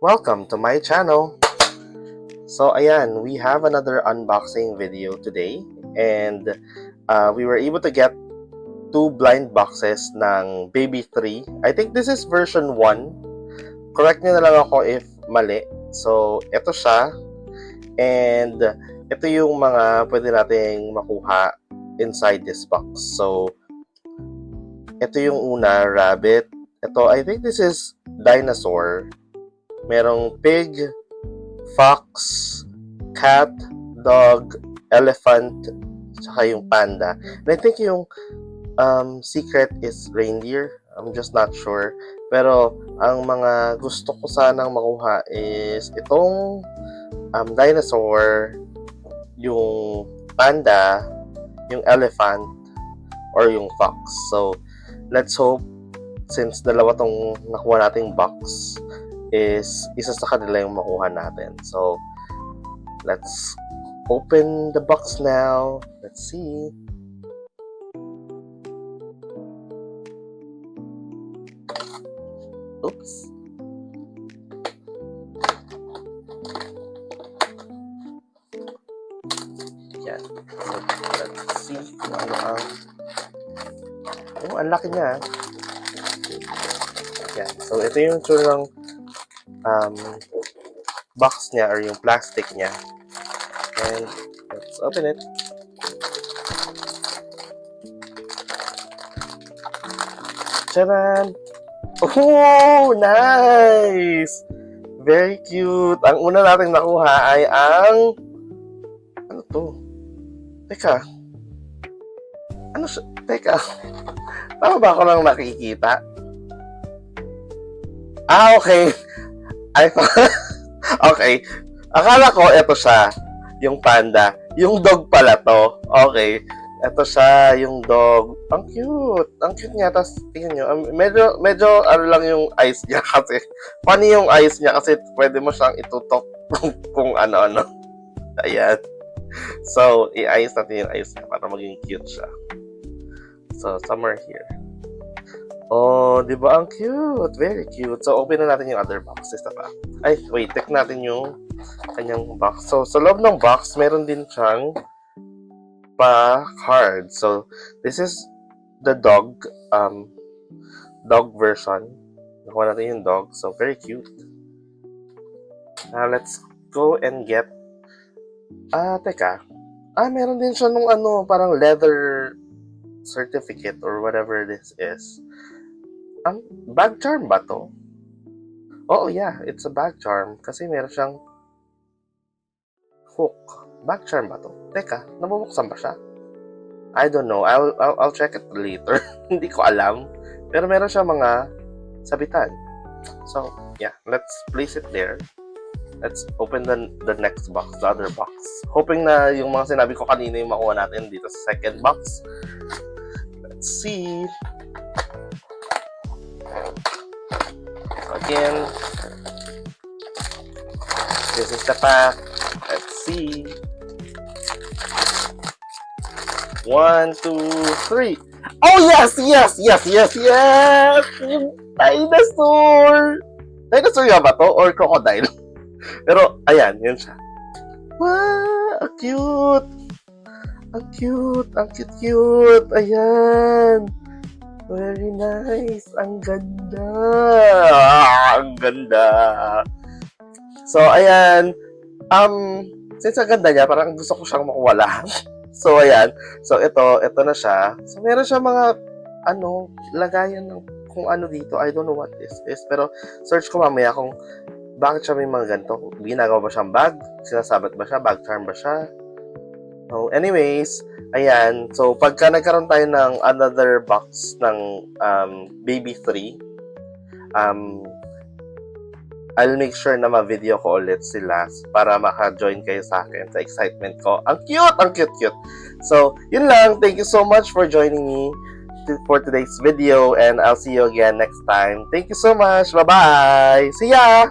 Welcome to my channel. So ayan, we have another unboxing video today and we were able to get two blind boxes ng Baby 3. I think this is version 1. Correct nyo na lang ako if mali. So ito siya and ito yung mga pwede nating makuha inside this box. So ito yung una, rabbit. Ito, I think this is dinosaur. Merong pig, fox, cat, dog, elephant, tsaka yung panda. And I think yung secret is reindeer. I'm just not sure. Pero ang mga gusto ko sanang makuha is itong dinosaur, yung panda, yung elephant, or yung fox. So, let's hope since dalawa tong nakuha nating box is isa sa kanila yung makuha natin. So, let's open the box now. Let's see. Oops. Yan. So, let's see kung ano ang... Oh, ang laki niya. Yan. So, ito yung tsura ng box niya or yung plastic niya. And let's open it. Charan! Oh, nice! Very cute. Ang una natin nakuha ay ang... Ano to? Teka. Ano siya? Teka. Tama ba ako lang nakikita? Ah, okay. Okay. Akala ko ito siya, yung panda. Yung dog pala to. Okay. Ito siya, yung dog. Ang cute. Ang cute niya. Tapos, tingnan nyo. Medyo ano lang yung eyes niya kasi. Funny yung eyes niya kasi pwede mo siyang itutok kung ano-ano. Ayan. So, i-eyes natin yung eyes niya para maging cute siya. So, somewhere here. Oh, di ba? Ang cute. Very cute. So, open na natin yung other boxes na pa. Ay, wait. Check natin yung kanyang box. So, sa loob ng box, meron din siyang pa-card. So, this is the dog version. Nakuha natin yung dog. So, very cute. Now, let's go and get teka. Meron din siya nung parang leather certificate or whatever this is. Bag charm ba to? Oh, yeah. It's a bag charm. Kasi meron siyang hook. Bag charm ba to? Teka, nabubuksan ba siya? I don't know. I'll check it later. Hindi ko alam. Pero meron siyang mga sabitan. So, yeah. Let's place it there. Let's open the next box, the other box. Hoping na yung mga sinabi ko kanina yung makuha natin dito sa second box. Let's see. Again, this is the pack. Let's see. 1, 2, 3. Oh, yes! Yung dinosaur! Dinosaur nga ba to? Or crocodile? Pero, ayan, yun siya. Wow! Ang cute! Ang cute! Ayan! Very nice. Ang ganda. Ang ganda. So, ayan. Since ang ganda niya, parang gusto ko siyang makuha lahat. So, ayan. So, ito na siya. So, meron siya mga, lagayan ng kung ano dito. I don't know what this is. Pero, search ko mamaya kung bakit siya may mga ganito. Ginagawa ba siyang bag? Sinasabat ba siya? Bag charm ba siya? So, anyways, ayan. So, pagka nagkaroon tayo ng another box ng Baby 3, I'll make sure na ma-video ko ulit sila para maka-join kayo sa akin sa excitement ko. Ang cute! So, yun lang. Thank you so much for joining me for today's video and I'll see you again next time. Thank you so much. Bye-bye! See ya!